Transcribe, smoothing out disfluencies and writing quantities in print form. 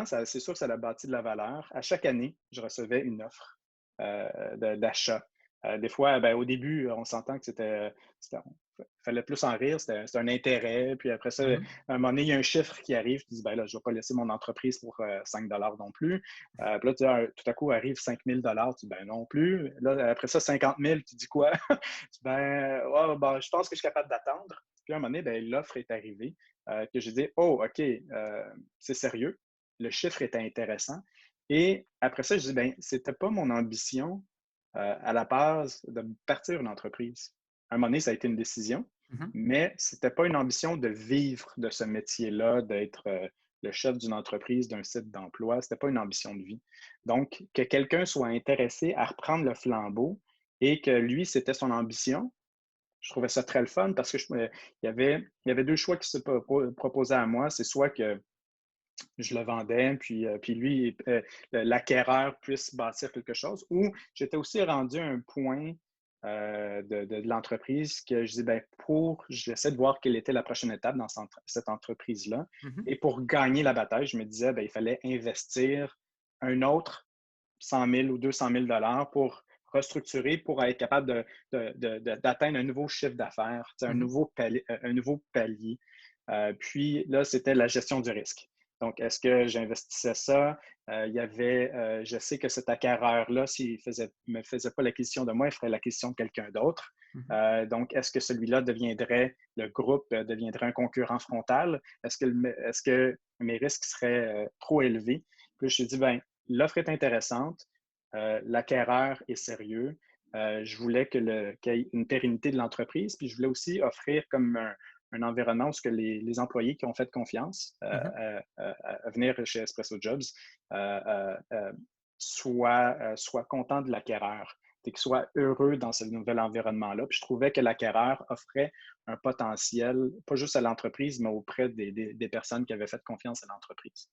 c'est sûr que ça a bâti de la valeur. À chaque année, je recevais une offre d'achat. Des fois, ben, au début, on s'entend que fallait plus en rire, c'était un intérêt. Puis après ça, Mhm. à un moment donné, il y a un chiffre qui arrive. Tu dis, ben là, je ne vais pas laisser mon entreprise pour 5 non plus. Puis là, tout à coup, arrive 5 000 tu dis, ben non plus. Là, après ça, 50 000, tu dis quoi? Ben, ouais, ben, je pense que je suis capable d'attendre. Puis à un moment donné, ben, l'offre est arrivée. Que j'ai dit, oh, OK, c'est sérieux. Le chiffre était intéressant. Et après ça, je dis, ben, c'était pas mon ambition à la base de partir une entreprise. À un moment donné, ça a été une décision, Mhm. mais c'était pas une ambition de vivre de ce métier-là, d'être le chef d'une entreprise, d'un site d'emploi. C'était pas une ambition de vie. Donc, que quelqu'un soit intéressé à reprendre le flambeau et que lui, c'était son ambition, je trouvais ça très le fun parce que il y avait deux choix qui se proposaient à moi. C'est soit que je le vendais, puis lui, l'acquéreur puisse bâtir quelque chose, ou j'étais aussi rendu à un point de l'entreprise que je dis, ben, j'essaie de voir quelle était la prochaine étape dans cette entreprise-là. Mhm. Et pour gagner la bataille, je me disais, ben, il fallait investir un autre 100 000 ou 200 000 pour restructurer, pour être capable d'atteindre un nouveau chiffre d'affaires, Mhm. un nouveau palier. Puis là, c'était la gestion du risque. Donc, est-ce que j'investissais ça? Je sais que cet acquéreur-là, s'il ne me faisait pas l'acquisition de moi, il ferait l'acquisition de quelqu'un d'autre. Mhm. Donc, est-ce que celui-là deviendrait, le groupe deviendrait un concurrent frontal? Est-ce que mes risques seraient trop élevés? Puis je me suis dit, ben, l'offre est intéressante, l'acquéreur est sérieux. Je voulais qu'il y ait une pérennité de l'entreprise, puis je voulais aussi offrir comme un environnement où ce que les employés qui ont fait confiance Mhm. à venir chez Espresso Jobs soient contents de l'acquéreur et qu'ils soient heureux dans ce nouvel environnement-là. Puis je trouvais que l'acquéreur offrait un potentiel, pas juste à l'entreprise, mais auprès des personnes qui avaient fait confiance à l'entreprise.